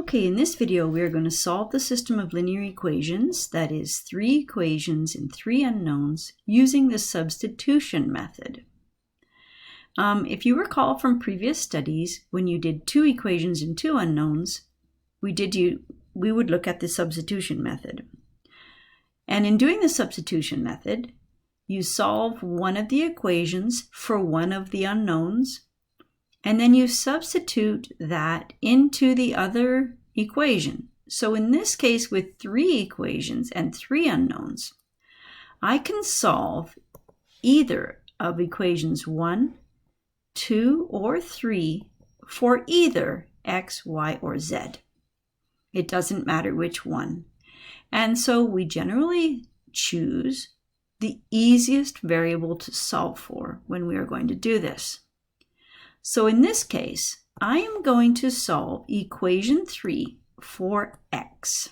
Okay, in this video we are going to solve the system of linear equations, that is 3 equations and 3 unknowns, using the substitution method. If you recall from previous studies, when you did 2 equations and 2 unknowns, we would look at the substitution method. And in doing the substitution method, you solve one of the equations for one of the unknowns, and then you substitute that into the other equation. So in this case, with 3 equations and 3 unknowns, I can solve either of equations 1, 2, or 3 for either x, y, or z. It doesn't matter which one. And so we generally choose the easiest variable to solve for when we are going to do this. So in this case, I am going to solve equation 3 for x,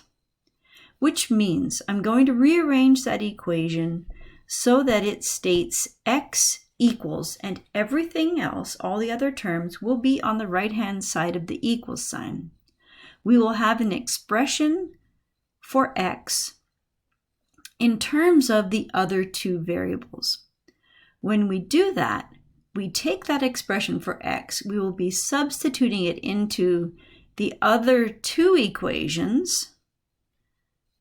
which means I'm going to rearrange that equation so that it states x equals, and everything else, all the other terms, will be on the right-hand side of the equal sign. We will have an expression for x in terms of the other 2 variables. When we do that, we take that expression for x, we will be substituting it into the other 2 equations,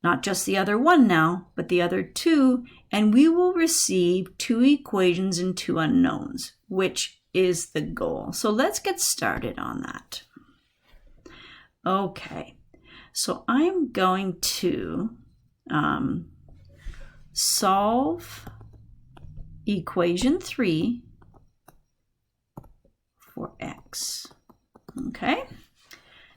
not just the other one now, but the other 2, and we will receive 2 equations and 2 unknowns, which is the goal. So let's get started on that. Okay, so I'm going to solve equation 3 for x. Okay,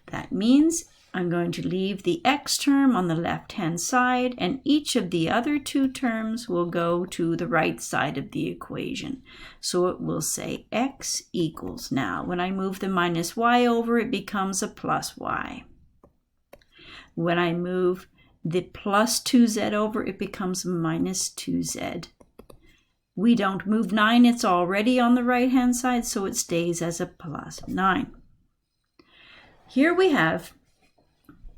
that means I'm going to leave the x term on the left-hand side, and each of the other 2 terms will go to the right side of the equation. So it will say x equals. Now, when I move the minus y over, it becomes a plus y. When I move the plus 2z over, it becomes minus 2z. We don't move 9, it's already on the right-hand side, so it stays as a plus 9. Here we have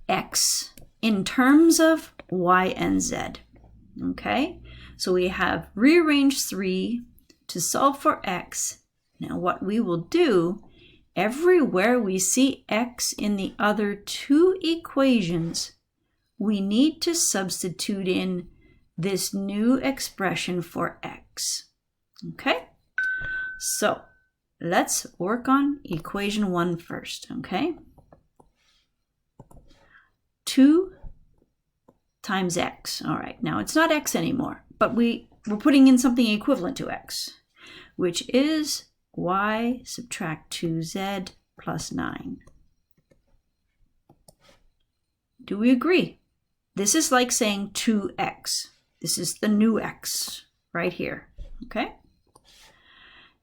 x in terms of y and z. Okay, so we have rearranged 3 to solve for x. Now what we will do, everywhere we see x in the other 2 equations, we need to substitute in this new expression for x. Okay, so let's work on equation 1 first. Okay, 2 times x. All right, now it's not x anymore, but we're putting in something equivalent to x, which is y subtract 2z plus 9. Do we agree? This is like saying 2x. This is the new x right here, okay?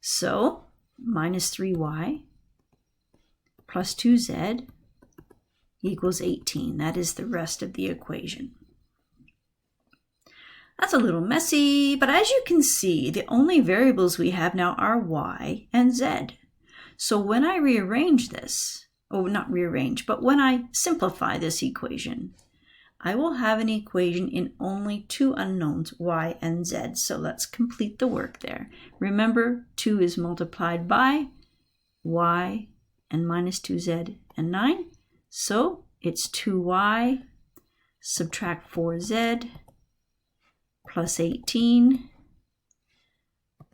So, minus 3y plus 2z equals 18. That is the rest of the equation. That's a little messy, but as you can see, the only variables we have now are y and z. So when I rearrange this, not rearrange, but when I simplify this equation, I will have an equation in only 2 unknowns, y and z. So let's complete the work there. Remember, 2 is multiplied by y and minus 2z and 9. So it's 2y subtract 4z plus 18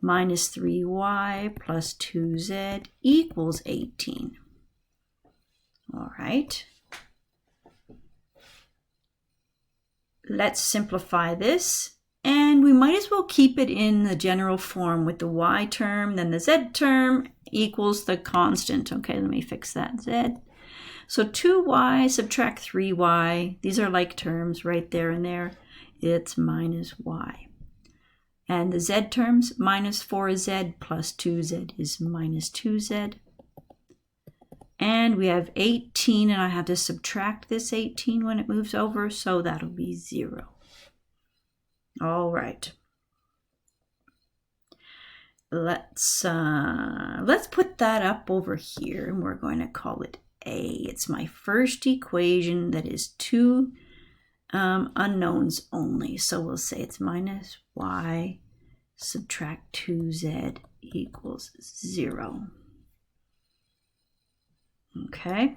minus 3y plus 2z equals 18. All right. Let's simplify this, and we might as well keep it in the general form with the y term, then the z term equals the constant. Okay, let me fix that z. So 2y subtract 3y, these are like terms right there and there, it's minus y. And the z terms, minus 4z plus 2z is minus 2z. And we have 18, and I have to subtract this 18 when it moves over, so that'll be 0. All right. Let's put that up over here, and we're going to call it A. It's my first equation that is two unknowns only. So we'll say it's minus y subtract 2z equals 0. Okay.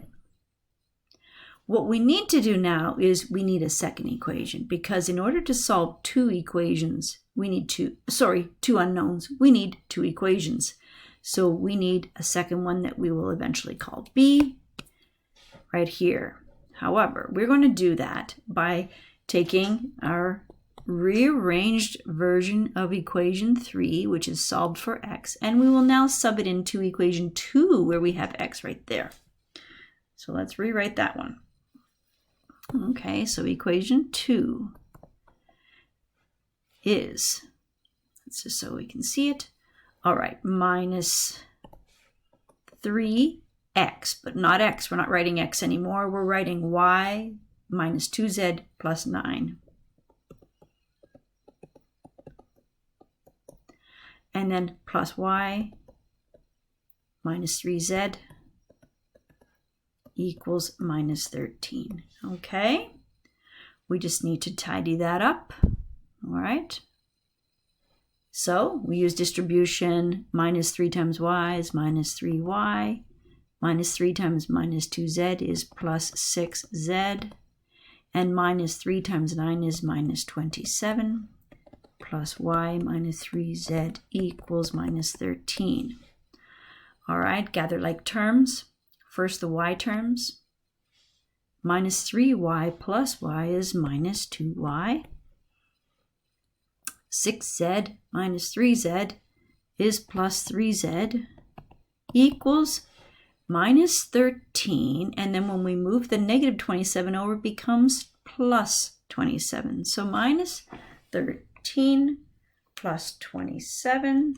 What we need to do now is we need a second equation, because in order to solve two unknowns, we need two equations. So we need a second one that we will eventually call B right here. However, we're going to do that by taking our rearranged version of equation 3, which is solved for x, and we will now sub it into equation 2 where we have x right there. So let's rewrite that one. Okay, so equation 2 is, that's just so we can see it, all right, minus 3x, but not x. We're not writing x anymore. We're writing y minus 2z plus 9. And then plus y minus 3z equals minus 13. Okay, we just need to tidy that up. All right, so we use distribution. Minus 3 times y is minus 3y. Minus 3 times minus 2z is plus 6z. And minus 3 times 9 is minus 27. Plus y minus 3z equals minus 13. All right, gather like terms. First, the y terms. Minus 3y plus y is minus 2y. 6z minus 3z is plus 3z equals minus 13. And then when we move the negative 27 over, it becomes plus 27. So minus 13 plus 27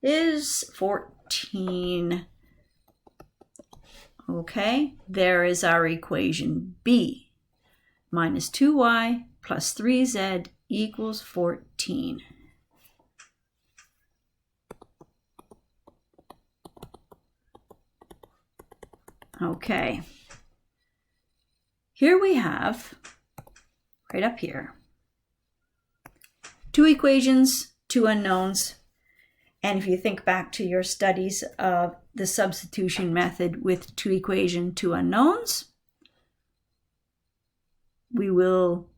is 14. Okay, there is our equation B. Minus 2y plus 3z equals 14. Okay, here we have, right up here, two equations, two unknowns. And if you think back to your studies of the substitution method with two equations, two unknowns, we will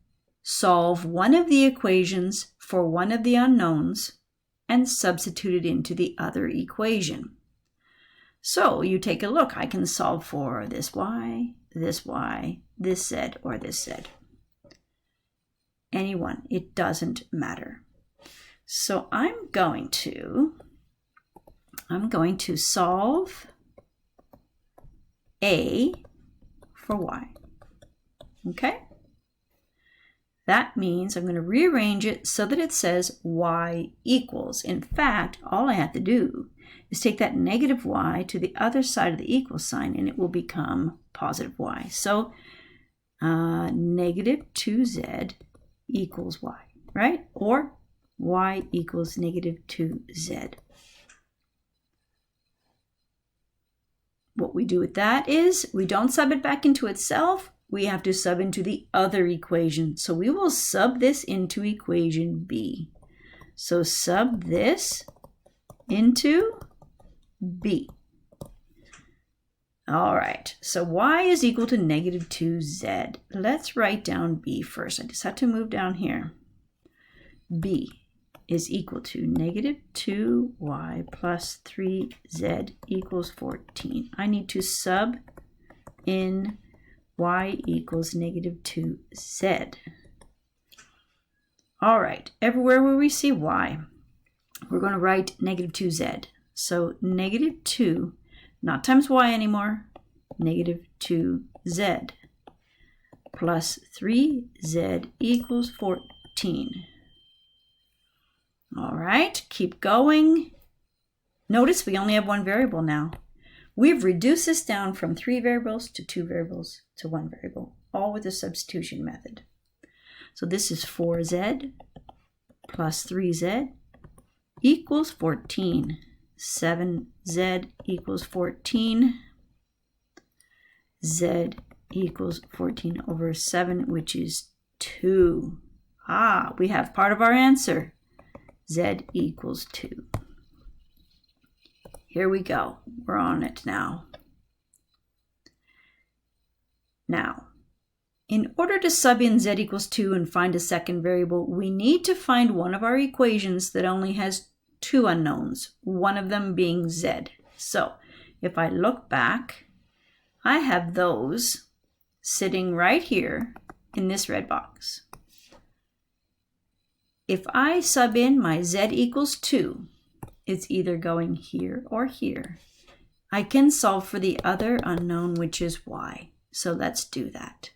solve one of the equations for one of the unknowns and substitute it into the other equation. So you take a look. I can solve for this y, this z, or this z. Any one. It doesn't matter. So I'm going to solve A for y. Okay? That means I'm going to rearrange it so that it says y equals. In fact, all I have to do is take that negative y to the other side of the equal sign, and it will become positive y. So negative 2z equals y, right? Or y equals negative 2z. What we do with that is we don't sub it back into itself. We have to sub into the other equation. So we will sub this into equation B. So sub this into B. All right, so y is equal to negative 2z. Let's write down B first. I just have to move down here. B is equal to negative 2y plus 3z equals 14. I need to sub in y equals negative 2z. All right, everywhere where we see y, we're going to write negative 2z. So negative 2, not times y anymore, negative 2z plus 3z equals 14. All right, keep going. Notice we only have one variable now. We've reduced this down from 3 variables to 2 variables to 1 variable, all with the substitution method. So this is 4z plus 3z equals 14. 7z equals 14. z equals 14 over 7, which is 2. Ah, we have part of our answer. Z equals 2. Here we go. We're on it now. Now, in order to sub in z equals 2 and find a second variable, we need to find one of our equations that only has 2 unknowns, one of them being z. So, if I look back, I have those sitting right here in this red box. If I sub in my z equals 2, it's either going here or here. I can solve for the other unknown, which is y. So let's do that.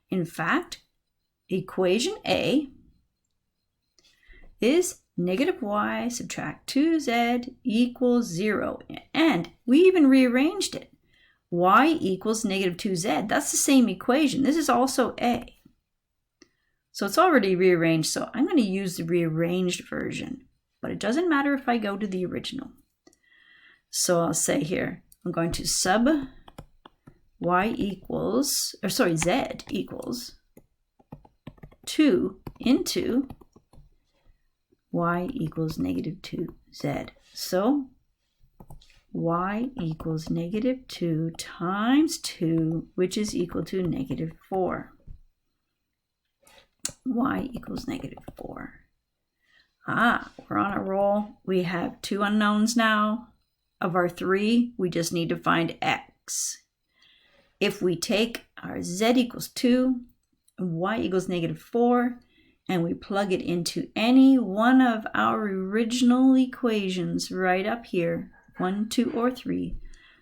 In fact, equation A is negative y subtract 2z equals 0. And we even rearranged it. Y equals negative 2z. That's the same equation. This is also A. So it's already rearranged, so I'm going to use the rearranged version. But it doesn't matter if I go to the original. So I'll say here, I'm going to sub z equals 2 into y equals negative 2z. So y equals negative 2 times 2, which is equal to negative 4. Y equals negative 4. Ah, we're on a roll. We have 2 unknowns now. Of our 3, we just need to find x. If we take our z equals 2, y equals negative 4, and we plug it into any one of our original equations right up here, 1, 2, or 3,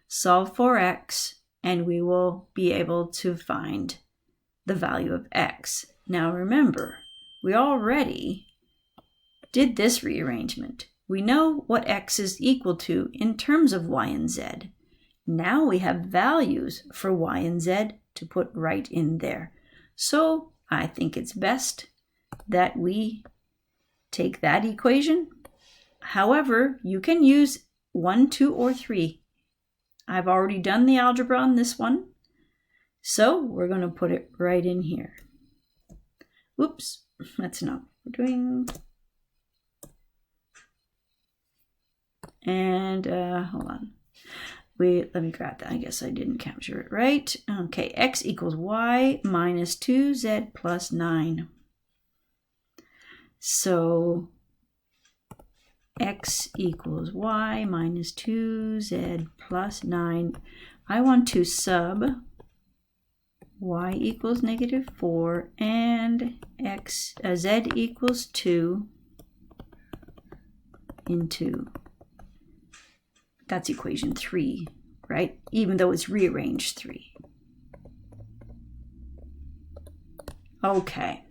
solve for x, and we will be able to find the value of x. Now remember, we already did this rearrangement. We know what x is equal to in terms of y and z. Now we have values for y and z to put right in there. So I think it's best that we take that equation. However, you can use 1, 2, or 3. I've already done the algebra on this one. So we're going to put it right in here. Oops, that's not what we're doing. And hold on. Let me grab that. I guess I didn't capture it right. Okay, x equals y minus 2z plus 9. So x equals y minus 2z plus 9. I want to sub y equals negative 4 and z equals 2 into, that's equation 3, right? Even though it's rearranged 3. Okay.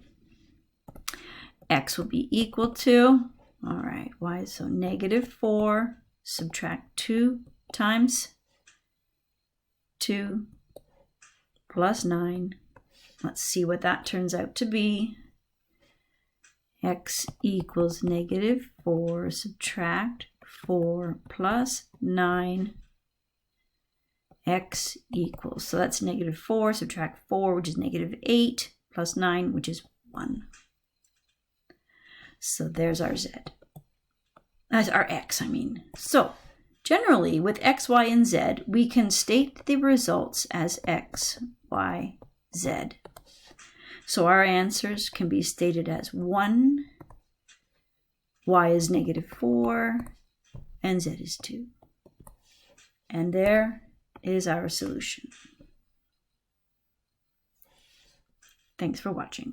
X will be equal to, all right, y, so negative 4, subtract 2 times 2 plus 9. Let's see what that turns out to be. X equals negative 4, subtract 4 plus 9. X equals, so that's negative 4, subtract 4, which is negative 8, plus 9, which is 1. So there's our z. That's our x, I mean. So generally, with x, y, and z, we can state the results as x, y, z. So our answers can be stated as 1, y is negative 4, and z is 2. And there is our solution. Thanks for watching.